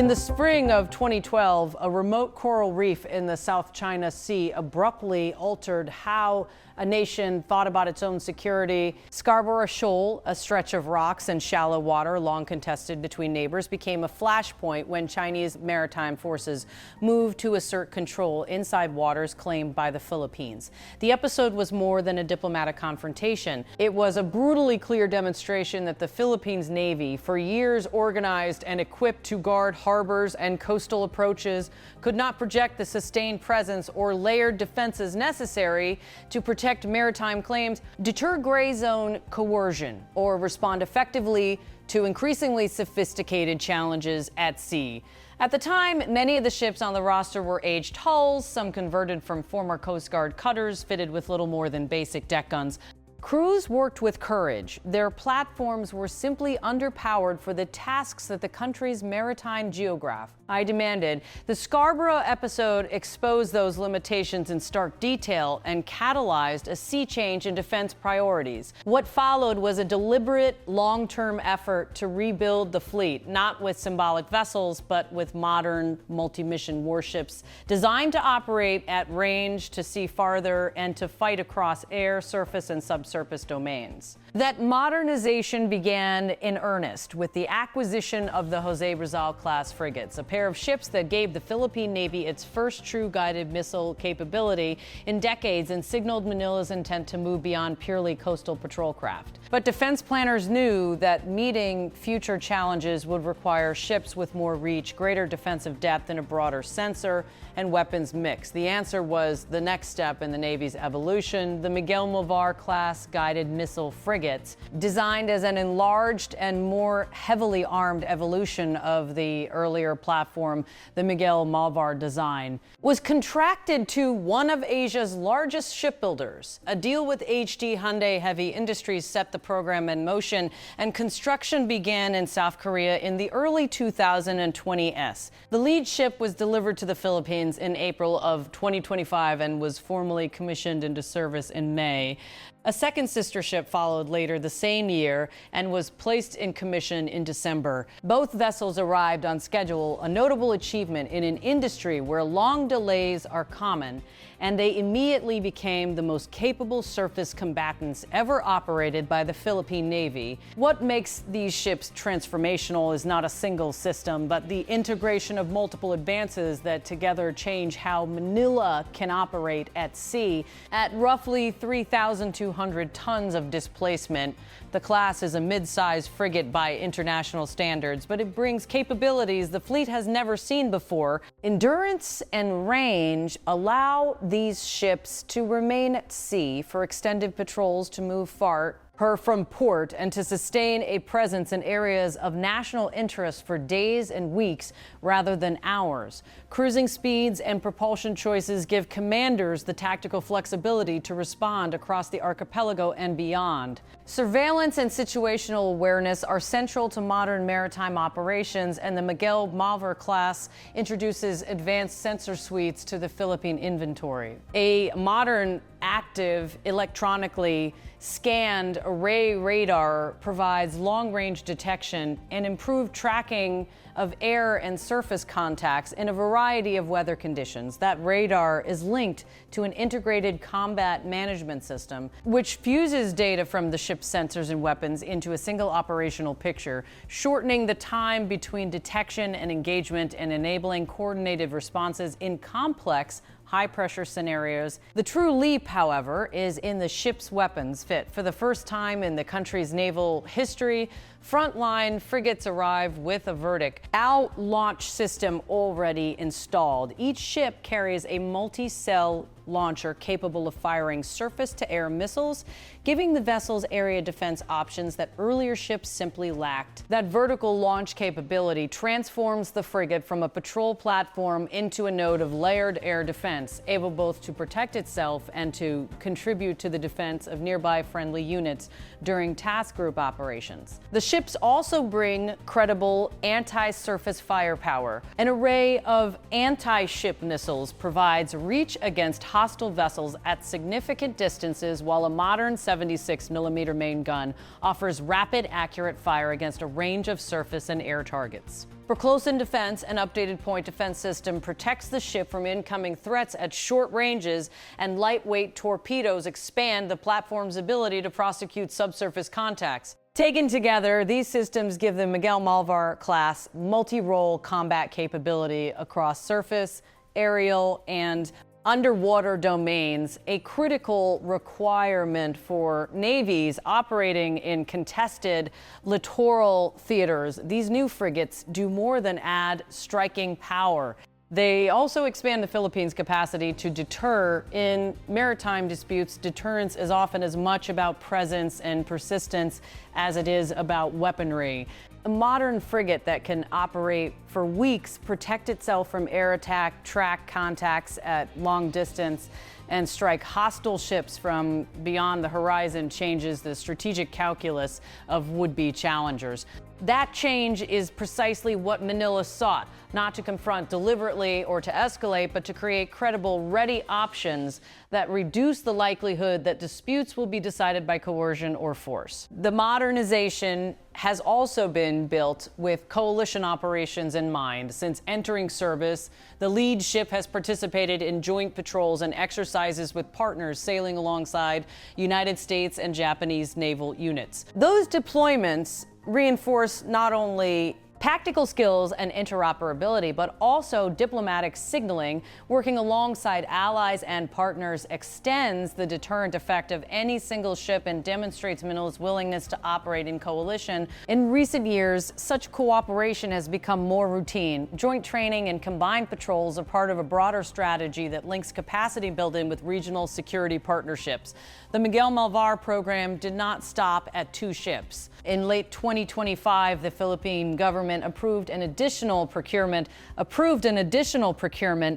In the spring of 2012, a remote coral reef in the South China Sea abruptly altered how a nation thought about its own security. Scarborough Shoal, a stretch of rocks and shallow water long contested between neighbors, became a flashpoint when Chinese maritime forces moved to assert control inside waters claimed by the Philippines. The episode was more than a diplomatic confrontation. It was a brutally clear demonstration that the Philippines Navy, for years organized and equipped to guard harbors and coastal approaches, could not project the sustained presence or layered defenses necessary to protect maritime claims, deter gray zone coercion, or respond effectively to increasingly sophisticated challenges at sea. At the time, many of the ships on the roster were aged hulls, some converted from former Coast Guard cutters fitted with little more than basic deck guns. Crews worked with courage. Their platforms were simply underpowered for the tasks that the country's maritime geograph demanded. The Scarborough episode exposed those limitations in stark detail and catalyzed a sea change in defense priorities. What followed was a deliberate, long-term effort to rebuild the fleet, not with symbolic vessels, but with modern, multi-mission warships designed to operate at range, to see farther, and to fight across air, surface, and subsurface domains. That modernization began in earnest with the acquisition of the Jose Rizal-class frigates, a pair of ships that gave the Philippine Navy its first true guided missile capability in decades and signaled Manila's intent to move beyond purely coastal patrol craft. But defense planners knew that meeting future challenges would require ships with more reach, greater defensive depth, and a broader sensor and weapons mix. The answer was the next step in the Navy's evolution, the Miguel Malvar class guided missile frigates, designed as an enlarged and more heavily armed evolution of the earlier platform. The Miguel Malvar design was contracted to one of Asia's largest shipbuilders. A deal with Hyundai Heavy Industries set the program in motion, and construction began in South Korea in the early 2020s. The lead ship was delivered to the Philippines in April of 2025 and was formally commissioned into service in May. A second sister ship followed later the same year and was placed in commission in December. Both vessels arrived on schedule, a notable achievement in an industry where long delays are common, and they immediately became the most capable surface combatants ever operated by the Philippine Navy. What makes these ships transformational is not a single system, but the integration of multiple advances that together change how Manila can operate at sea. At roughly 3,200 tons of displacement, the class is a mid-sized frigate by international standards, but it brings capabilities the fleet has never seen before. Endurance and range allow these ships to remain at sea for extended patrols, to move far from port, and to sustain a presence in areas of national interest for days and weeks rather than hours. Cruising speeds and propulsion choices give commanders the tactical flexibility to respond across the archipelago and beyond. Surveillance and situational awareness are central to modern maritime operations, and the Miguel Malvar class introduces advanced sensor suites to the Philippine inventory. A modern, active, electronically scanned array radar provides long-range detection and improved tracking of air and surface contacts in a variety of weather conditions. That radar is linked to an integrated combat management system, which fuses data from the ship's sensors and weapons into a single operational picture, shortening the time between detection and engagement and enabling coordinated responses in complex, high-pressure scenarios. The true leap, however, is in the ship's weapons fit. For the first time in the country's naval history, frontline frigates arrive with a verdict. Our launch system already installed. Each ship carries a multi-cell launcher capable of firing surface-to-air missiles, giving the vessels area defense options that earlier ships simply lacked. That vertical launch capability transforms the frigate from a patrol platform into a node of layered air defense, able both to protect itself and to contribute to the defense of nearby friendly units during task group operations. The ships also bring credible anti-surface firepower. An array of anti-ship missiles provides reach against high hostile vessels at significant distances, while a modern 76mm main gun offers rapid, accurate fire against a range of surface and air targets. For close-in defense, an updated point defense system protects the ship from incoming threats at short ranges, and lightweight torpedoes expand the platform's ability to prosecute subsurface contacts. Taken together, these systems give the Miguel Malvar class multi-role combat capability across surface, aerial, and underwater domains, a critical requirement for navies operating in contested littoral theaters. These new frigates do more than add striking power. They also expand the Philippines' capacity to deter in maritime disputes. Deterrence is often as much about presence and persistence as it is about weaponry. A modern frigate that can operate for weeks, protect itself from air attack, track contacts at long distance, and strike hostile ships from beyond the horizon changes the strategic calculus of would-be challengers. That change is precisely what Manila sought, not to confront deliberately or to escalate, but to create credible, ready options that reduce the likelihood that disputes will be decided by coercion or force. The modernization has also been built with coalition operations in mind. Since entering service, the lead ship has participated in joint patrols and exercises with partners sailing alongside United States and Japanese naval units. Those deployments reinforce not only tactical skills and interoperability, but also diplomatic signaling. Working alongside allies and partners extends the deterrent effect of any single ship and demonstrates Manila's willingness to operate in coalition. In recent years, such cooperation has become more routine. Joint training and combined patrols are part of a broader strategy that links capacity building with regional security partnerships. The Miguel Malvar program did not stop at 2 ships. In late 2025, the Philippine government approved an additional procurement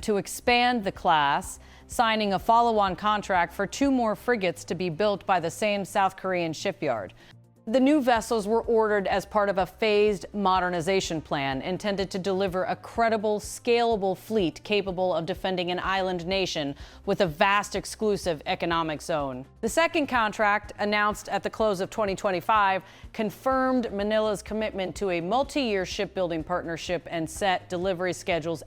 to expand the class, signing a follow-on contract for 2 more frigates to be built by the same South Korean shipyard. The new vessels were ordered as part of a phased modernization plan intended to deliver a credible, scalable fleet capable of defending an island nation with a vast exclusive economic zone. The second contract, announced at the close of 2025, confirmed Manila's commitment to a multi-year shipbuilding partnership and set delivery schedules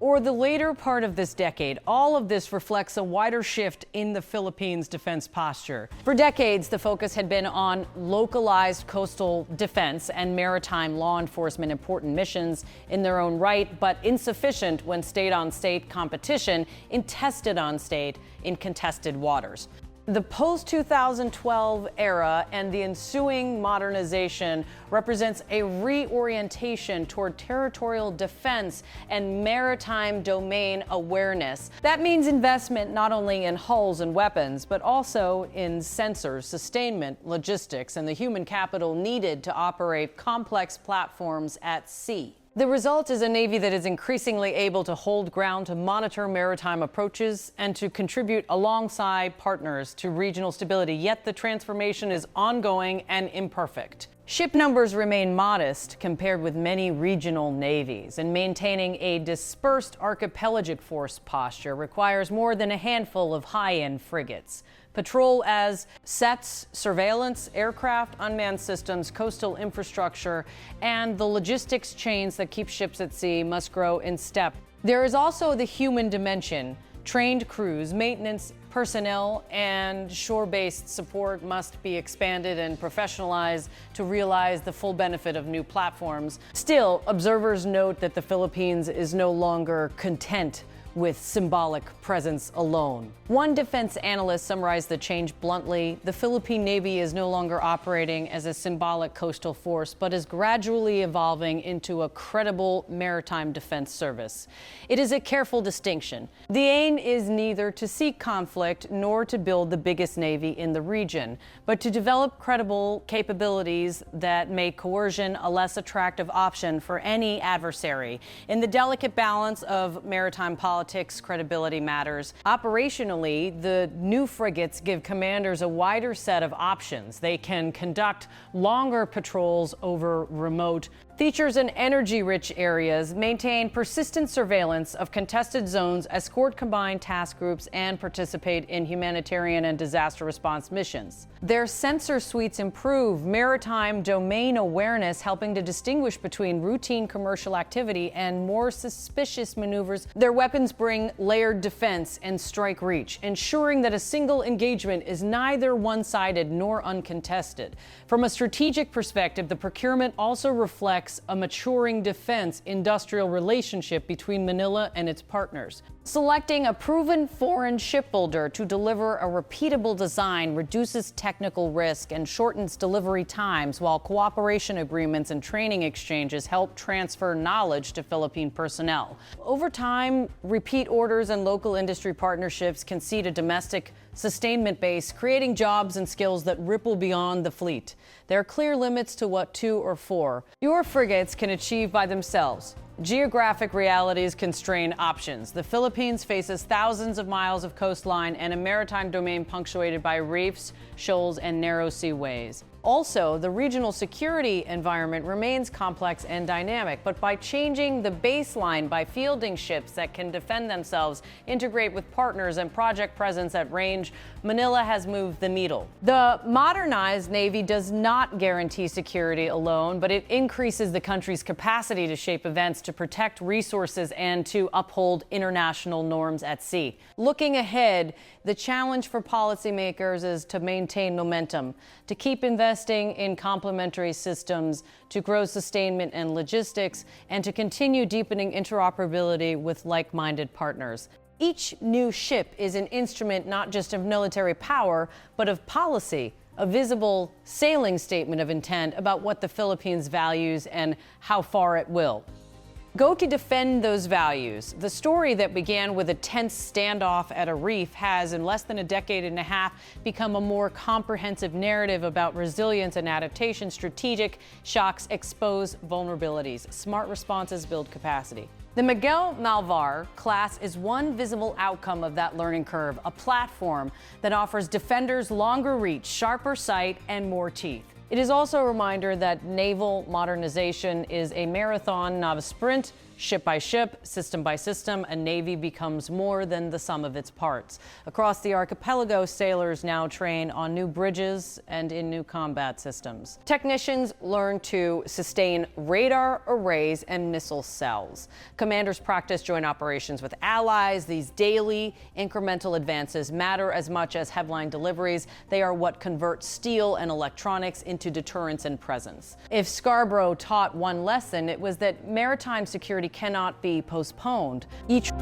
or the later part of this decade. All of this reflects a wider shift in the Philippines' defense posture. For decades, the focus had been on localized coastal defense and maritime law enforcement, important missions in their own right, but insufficient when state-on-state competition tested on state in contested waters. The post-2012 era and the ensuing modernization represents a reorientation toward territorial defense and maritime domain awareness. That means investment not only in hulls and weapons, but also in sensors, sustainment, logistics, and the human capital needed to operate complex platforms at sea. The result is a Navy that is increasingly able to hold ground, to monitor maritime approaches, and to contribute alongside partners to regional stability. Yet the transformation is ongoing and imperfect. Ship numbers remain modest compared with many regional navies, and maintaining a dispersed archipelagic force posture requires more than a handful of high-end frigates. Patrol as sets, surveillance, aircraft, unmanned systems, coastal infrastructure, and the logistics chains that keep ships at sea must grow in step. There is also the human dimension. Trained crews, maintenance personnel, and shore-based support must be expanded and professionalized to realize the full benefit of new platforms. Still, observers note that the Philippines is no longer content with symbolic presence alone. One defense analyst summarized the change bluntly: the Philippine Navy is no longer operating as a symbolic coastal force, but is gradually evolving into a credible maritime defense service. It is a careful distinction. The aim is neither to seek conflict nor to build the biggest navy in the region, but to develop credible capabilities that make coercion a less attractive option for any adversary. In the delicate balance of maritime politics politics, credibility matters. Operationally, the new frigates give commanders a wider set of options. They can conduct longer patrols over remote features in energy-rich areas, maintain persistent surveillance of contested zones, escort combined task groups, and participate in humanitarian and disaster response missions. Their sensor suites improve maritime domain awareness, helping to distinguish between routine commercial activity and more suspicious maneuvers. Their weapons bring layered defense and strike reach, ensuring that a single engagement is neither one-sided nor uncontested. From a strategic perspective, the procurement also reflects a maturing defense industrial relationship between Manila and its partners. Selecting a proven foreign shipbuilder to deliver a repeatable design reduces technical risk and shortens delivery times, while cooperation agreements and training exchanges help transfer knowledge to Philippine personnel. Over time, repeat orders and local industry partnerships can seed a domestic sustainment base, creating jobs and skills that ripple beyond the fleet. There are clear limits to what 2 or 4 your frigates can achieve by themselves. Geographic realities constrain options. The Philippines faces thousands of miles of coastline and a maritime domain punctuated by reefs, shoals, and narrow seaways. Also, the regional security environment remains complex and dynamic, but by changing the baseline by fielding ships that can defend themselves, integrate with partners, and project presence at range, Manila has moved the needle. The modernized Navy does not guarantee security alone, but it increases the country's capacity to shape events, to protect resources, and to uphold international norms at sea. Looking ahead, the challenge for policymakers is to maintain momentum, to keep investing in complementary systems, to grow sustainment and logistics, and to continue deepening interoperability with like-minded partners. Each new ship is an instrument not just of military power, but of policy, a visible sailing statement of intent about what the Philippines values and how far it will go to defend those values. The story that began with a tense standoff at a reef has, in less than a decade and a half, become a more comprehensive narrative about resilience and adaptation. Strategic shocks expose vulnerabilities. Smart responses build capacity. The Miguel Malvar class is one visible outcome of that learning curve, a platform that offers defenders longer reach, sharper sight, and more teeth. It is also a reminder that naval modernization is a marathon, not a sprint. Ship by ship, system by system, a navy becomes more than the sum of its parts. Across the archipelago, sailors now train on new bridges and in new combat systems. Technicians learn to sustain radar arrays and missile cells. Commanders practice joint operations with allies. These daily incremental advances matter as much as headline deliveries. They are what convert steel and electronics into deterrence and presence. If Scarborough taught one lesson, it was that maritime security cannot be postponed. Each